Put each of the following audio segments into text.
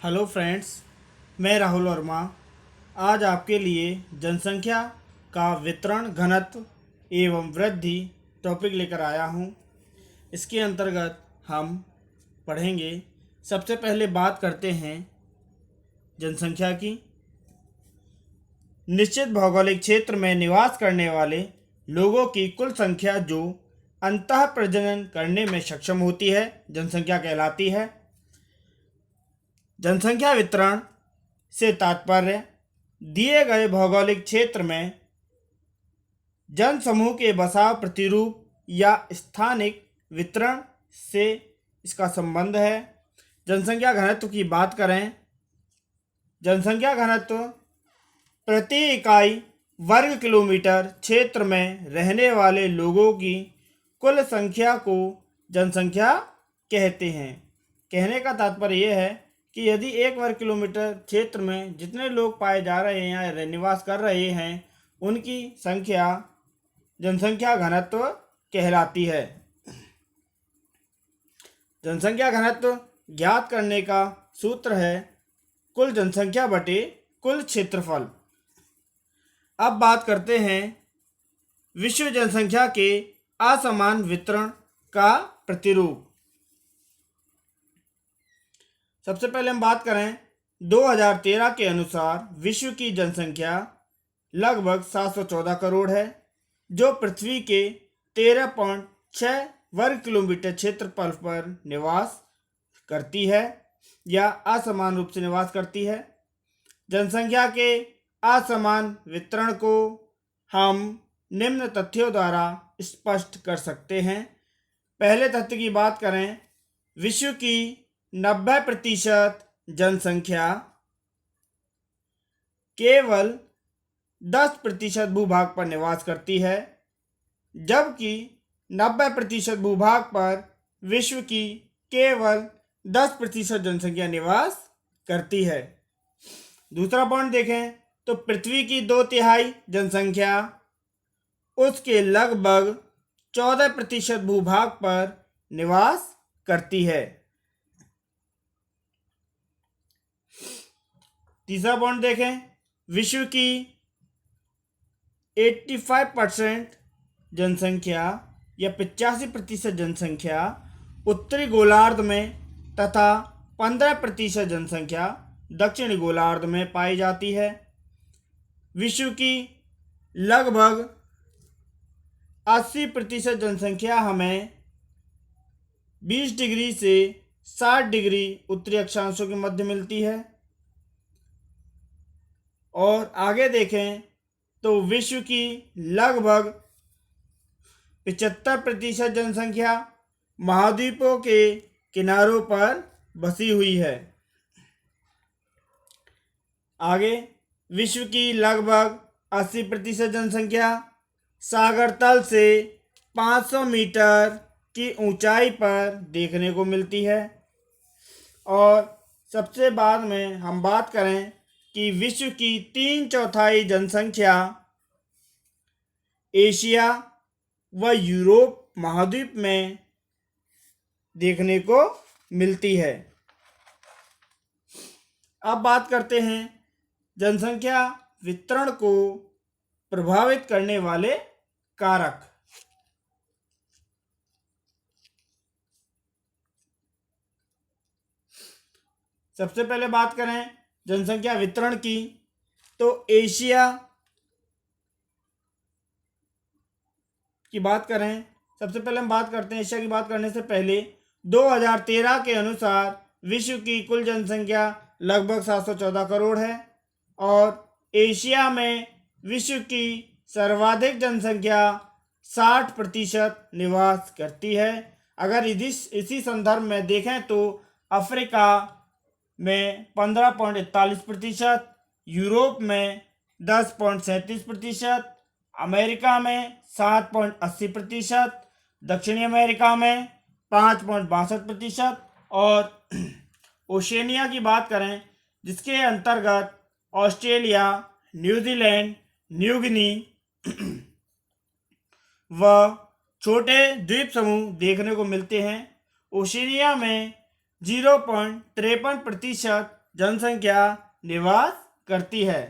Hello friends, मैं राहुल वर्मा आज आपके लिए जनसंख्या का वितरण, घनत्व एवं वृद्धि टॉपिक लेकर आया हूँ। इसके अंतर्गत हम पढ़ेंगे। सबसे पहले बात करते हैं जनसंख्या की। निश्चित भौगोलिक क्षेत्र में निवास करने वाले लोगों की कुल संख्या जो अंतः प्रजनन करने में सक्षम होती है, जनसंख्या कहलाती है। जनसंख्या वितरण से तात्पर्य दिए गए भौगोलिक क्षेत्र में जनसमूह के बसाव प्रतिरूप या स्थानिक वितरण से इसका संबंध है। जनसंख्या घनत्व की बात करें, जनसंख्या घनत्व प्रति इकाई वर्ग किलोमीटर क्षेत्र में रहने वाले लोगों की कुल संख्या को जनसंख्या कहते हैं। कहने का तात्पर्य यह है कि यदि 1 वर्ग किलोमीटर क्षेत्र में जितने लोग पाए जा रहे हैं या निवास कर रहे हैं, उनकी संख्या जनसंख्या घनत्व कहलाती है। जनसंख्या घनत्व ज्ञात करने का सूत्र है कुल जनसंख्या बटे कुल क्षेत्रफल। अब बात करते हैं विश्व जनसंख्या के असमान वितरण का प्रतिरूप। सबसे पहले हम बात करें 2013 के अनुसार विश्व की जनसंख्या लगभग 714 करोड़ है, जो पृथ्वी के 13.6 वर्ग किलोमीटर क्षेत्रफल पर निवास करती है या असमान रूप से निवास करती है। जनसंख्या के असमान वितरण को हम निम्न तथ्यों द्वारा स्पष्ट कर सकते हैं। पहले तथ्य की बात करें, विश्व की 90% जनसंख्या केवल 10% भूभाग पर निवास करती है, जबकि 90% भूभाग पर विश्व की केवल 10% जनसंख्या निवास करती है। दूसरा पॉइंट देखें तो पृथ्वी की 2/3 जनसंख्या उसके लगभग 14% भूभाग पर निवास करती है। तीसरा पॉइंट देखें, विश्व की 85% जनसंख्या या 85% जनसंख्या उत्तरी गोलार्ध में तथा 15% जनसंख्या दक्षिणी गोलार्ध में पाई जाती है। विश्व की लगभग 80% जनसंख्या हमें 20 डिग्री से 60 डिग्री उत्तरी अक्षांशों के मध्य मिलती है। और आगे देखें तो विश्व की लगभग 75% जनसंख्या महाद्वीपों के किनारों पर बसी हुई है। आगे विश्व की लगभग 80% जनसंख्या सागर तल से 500 मीटर की ऊंचाई पर देखने को मिलती है। और सबसे बाद में हम बात करें कि विश्व की 3/4 जनसंख्या एशिया व यूरोप महाद्वीप में देखने को मिलती है। अब बात करते हैं जनसंख्या वितरण को प्रभावित करने वाले कारक। सबसे पहले बात करें जनसंख्या वितरण की तो एशिया की बात करें, सबसे पहले हम बात करते हैं एशिया की। बात करने से पहले 2013 के अनुसार विश्व की कुल जनसंख्या लगभग 714 करोड़ है और एशिया में विश्व की सर्वाधिक जनसंख्या 60% निवास करती है। अगर इसी संदर्भ में देखें तो अफ्रीका में 15.41%, यूरोप में 10.37%, अमेरिका में 7.80%, दक्षिणी अमेरिका में 5.62% और ओशनिया की बात करें जिसके अंतर्गत ऑस्ट्रेलिया, न्यूजीलैंड, न्यू गिनी व छोटे द्वीप समूह देखने को मिलते हैं। ओशनिया में 0.53% जनसंख्या निवास करती है।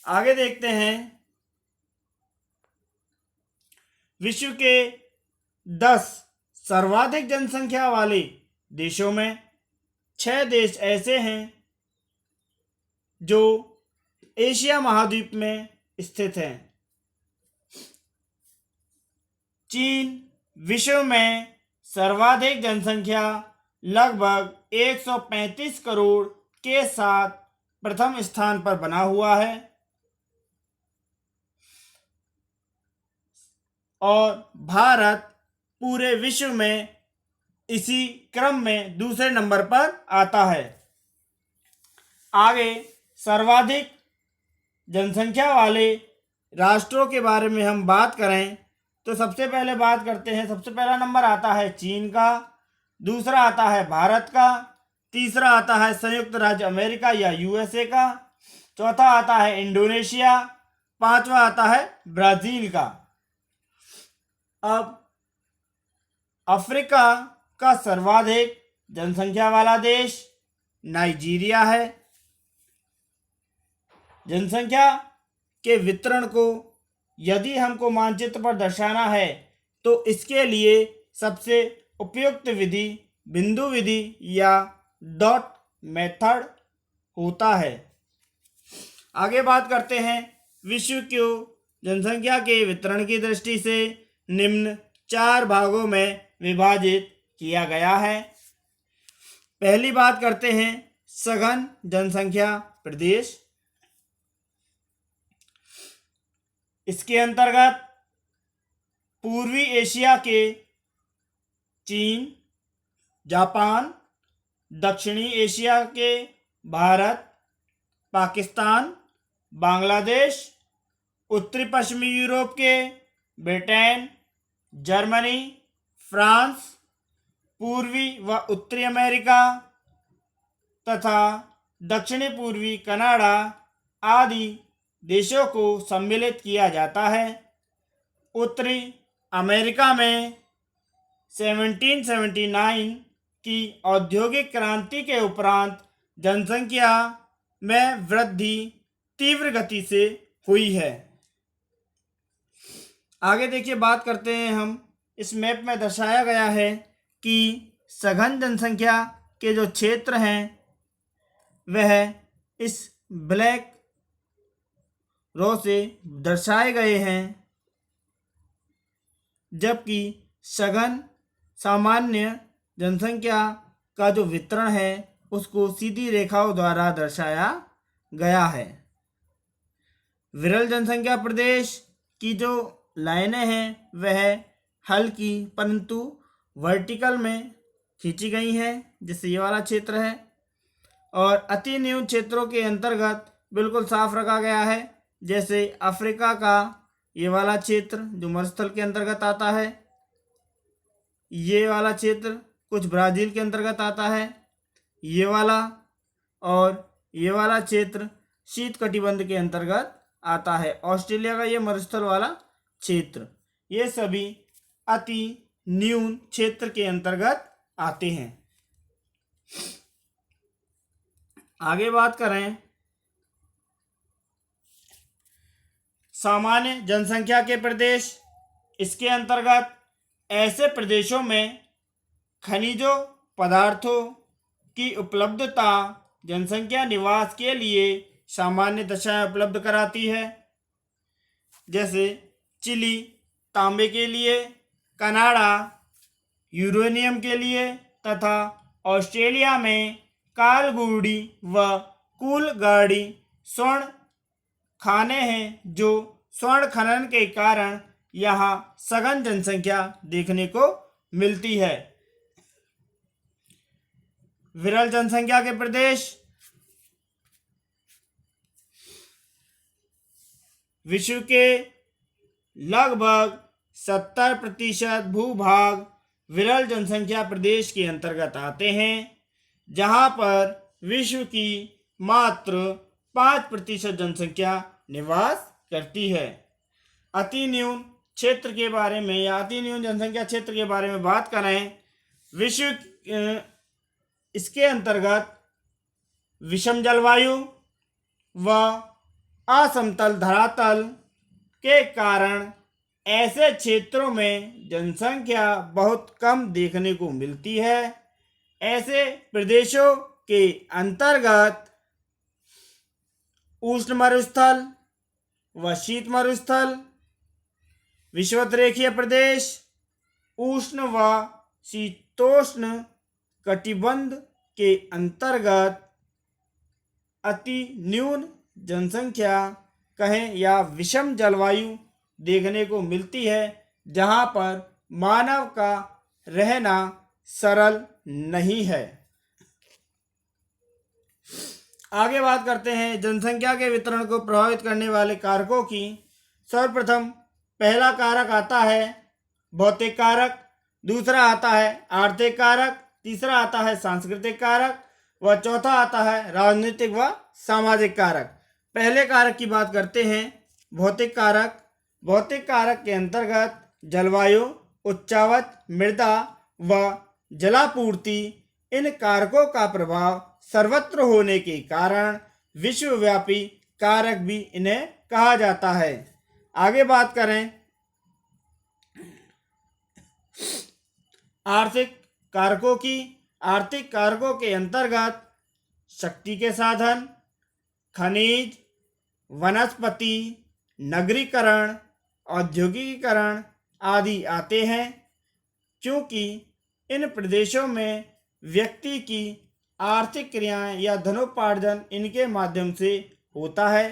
आगे देखते हैं, विश्व के 10 सर्वाधिक जनसंख्या वाले देशों में 6 देश ऐसे हैं जो एशिया महाद्वीप में स्थित हैं। चीन विश्व में सर्वाधिक जनसंख्या लगभग 135 करोड़ के साथ प्रथम स्थान पर बना हुआ है और भारत पूरे विश्व में इसी क्रम में दूसरे नंबर पर आता है। आगे सर्वाधिक जनसंख्या वाले राष्ट्रों के बारे में हम बात करें तो सबसे पहले बात करते हैं, सबसे पहला नंबर आता है चीन का, दूसरा आता है भारत का, तीसरा आता है संयुक्त राज्य अमेरिका या यूएसए का, चौथा आता है इंडोनेशिया, पांचवा आता है ब्राजील का। अब अफ्रीका का सर्वाधिक जनसंख्या वाला देश नाइजीरिया है। जनसंख्या के वितरण को यदि हमको मानचित्र पर दर्शाना है तो इसके लिए सबसे उपयुक्त विधि बिंदु विधि या डॉट मेथड होता है। आगे बात करते हैं, विश्व को जनसंख्या के वितरण की दृष्टि से निम्न 4 भागों में विभाजित किया गया है। पहली बात करते हैं सघन जनसंख्या प्रदेश। इसके अंतर्गत पूर्वी एशिया के चीन, जापान, दक्षिणी एशिया के भारत, पाकिस्तान, बांग्लादेश, उत्तरी पश्चिमी यूरोप के ब्रिटेन, जर्मनी, फ्रांस, पूर्वी व उत्तरी अमेरिका तथा दक्षिणी पूर्वी कनाडा आदि देशों को सम्मिलित किया जाता है। उत्तरी अमेरिका में 1779 की औद्योगिक क्रांति के उपरांत जनसंख्या में वृद्धि तीव्र गति से हुई है। आगे देखिए, बात करते हैं हम, इस मैप में दर्शाया गया है कि सघन जनसंख्या के जो क्षेत्र हैं वह इस ब्लैक रो से दर्शाए गए हैं, जबकि सघन सामान्य जनसंख्या का जो वितरण है उसको सीधी रेखाओं द्वारा दर्शाया गया है। विरल जनसंख्या प्रदेश की जो लाइनें हैं वह हल्की परंतु वर्टिकल में खींची गई हैं, जैसे ये वाला क्षेत्र है, और अति न्यून क्षेत्रों के अंतर्गत बिल्कुल साफ रखा गया है, जैसे अफ्रीका का ये वाला क्षेत्र जो मरुस्थल के अंतर्गत आता है, ये वाला क्षेत्र कुछ ब्राज़ील के अंतर्गत आता है, ये वाला और ये वाला क्षेत्र शीतकटिबंध के अंतर्गत आता है। ऑस्ट्रेलिया का ये मरुस्थल वाला क्षेत्र, ये सभी अति न्यून क्षेत्र के अंतर्गत आते हैं। आगे बात करें सामान्य जनसंख्या के प्रदेश, इसके अंतर्गत ऐसे प्रदेशों में खनिजों पदार्थों की उपलब्धता जनसंख्या निवास के लिए सामान्य दशाएं उपलब्ध कराती है, जैसे चिली तांबे के लिए, कनाडा यूरेनियम के लिए तथा ऑस्ट्रेलिया में कालगुडी व कूलगाड़ी स्वर्ण खाने हैं, जो स्वर्ण खनन के कारण यहाँ सघन जनसंख्या देखने को मिलती है। विरल जनसंख्या के प्रदेश, विश्व के लगभग 70% भूभाग विरल जनसंख्या प्रदेश के अंतर्गत आते हैं, जहां पर विश्व की मात्र 5% जनसंख्या निवास करती है। अति न्यून क्षेत्र के बारे में या अति न्यून जनसंख्या क्षेत्र के बारे में बात करें, विश्व इसके अंतर्गत विषम जलवायु व असमतल धरातल के कारण ऐसे क्षेत्रों में जनसंख्या बहुत कम देखने को मिलती है। ऐसे प्रदेशों के अंतर्गत उष्ण मरुस्थल व शीत मरुस्थल, विषुवत-रेखीय प्रदेश, उष्ण व शीतोष्ण कटिबंध के अंतर्गत अति न्यून जनसंख्या कहें या विषम जलवायु देखने को मिलती है, जहां पर मानव का रहना सरल नहीं है। आगे बात करते हैं जनसंख्या के वितरण को प्रभावित करने वाले कारकों की। सर्वप्रथम पहला कारक आता है भौतिक कारक, दूसरा आता है आर्थिक कारक, तीसरा आता है सांस्कृतिक कारक व चौथा आता है राजनीतिक व सामाजिक कारक। पहले कारक की बात करते हैं भौतिक कारक। भौतिक कारक के अंतर्गत जलवायु, उच्चावच मृदा व जलापूर्ति, इन कारकों का प्रभाव सर्वत्र होने के कारण विश्वव्यापी कारक भी इन्हें कहा जाता है। आगे बात करें आर्थिक कारकों की। आर्थिक कारकों के अंतर्गत शक्ति के साधन, खनिज, वनस्पति, नगरीकरण, औद्योगिकीकरण आदि आते हैं। क्योंकि इन प्रदेशों में व्यक्ति की आर्थिक क्रियाएं या धनोपार्जन इनके माध्यम से होता है।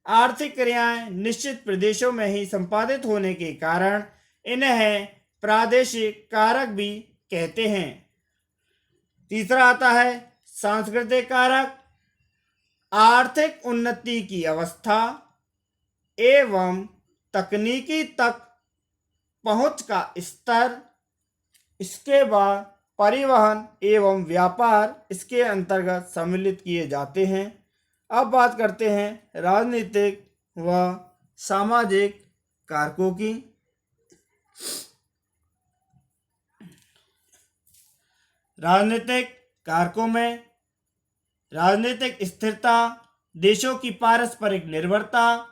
आर्थिक क्रियाएं निश्चित प्रदेशों में ही संपादित होने के कारण इन्हें प्रादेशिक कारक भी कहते हैं। तीसरा आता है सांस्कृतिक कारक। आर्थिक उन्नति की अवस्था एवं तकनीकी तक पहुंच का स्तर, इसके बाद परिवहन एवं व्यापार इसके अंतर्गत सम्मिलित किए जाते हैं। अब बात करते हैं राजनीतिक व सामाजिक कारकों की। राजनीतिक कारकों में राजनीतिक स्थिरता, देशों की पारस्परिक निर्भरता।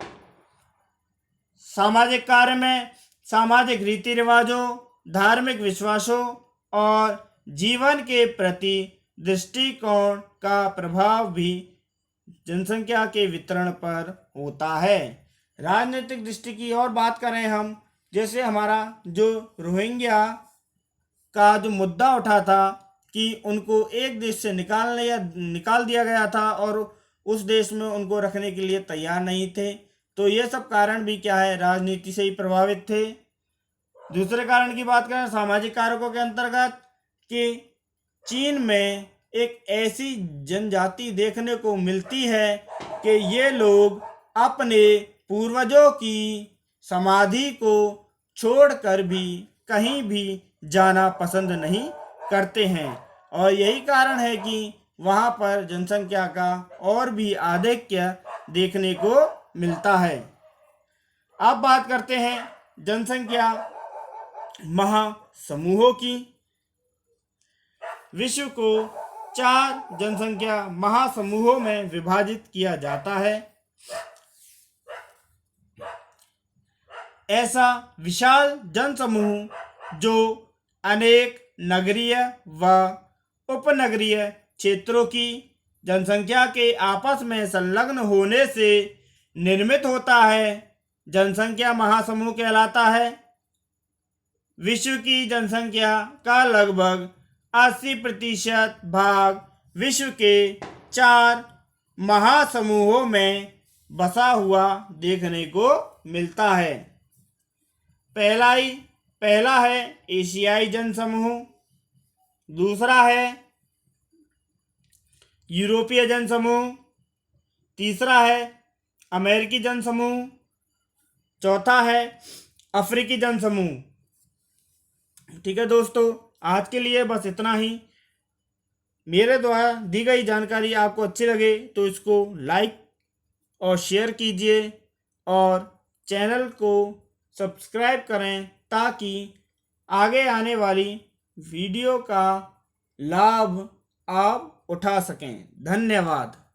सामाजिक कार्य में सामाजिक रीति रिवाजों, धार्मिक विश्वासों और जीवन के प्रति दृष्टिकोण का प्रभाव भी जनसंख्या के वितरण पर होता है। राजनीतिक दृष्टि की और बात करें हम, जैसे हमारा जो रोहिंग्या का जो मुद्दा उठा था कि उनको एक देश से निकाल दिया गया था और उस देश में उनको रखने के लिए तैयार नहीं थे, तो ये सब कारण भी क्या है, राजनीति से ही प्रभावित थे। दूसरे कारण की बात करें सामाजिक कारकों के अंतर्गत कि चीन में एक ऐसी जनजाति देखने को मिलती है कि ये लोग अपने पूर्वजों की समाधि को छोड़कर भी कहीं भी जाना पसंद नहीं करते हैं, और यही कारण है कि वहाँ पर जनसंख्या का और भी आधिक्य देखने को मिलता है। अब बात करते हैं जनसंख्या महासमूहों की। विश्व को 4 जनसंख्या महासमूहों में विभाजित किया जाता है। ऐसा विशाल जनसमूह जो अनेक नगरीय व उपनगरीय क्षेत्रों की जनसंख्या के आपस में संलग्न होने से निर्मित होता है, जनसंख्या महासमूह कहलाता है। विश्व की जनसंख्या का लगभग 80% भाग विश्व के 4 महासमूहों में बसा हुआ देखने को मिलता है। पहला है एशियाई जनसमूह, दूसरा है यूरोपीय जनसमूह, तीसरा है अमेरिकी जनसमूह, चौथा है अफ्रीकी जनसमूह। ठीक है दोस्तों, आज के लिए बस इतना ही। मेरे द्वारा दी गई जानकारी आपको अच्छी लगे तो इसको लाइक और शेयर कीजिए और चैनल को सब्सक्राइब करें ताकि आगे आने वाली वीडियो का लाभ आप उठा सकें। धन्यवाद।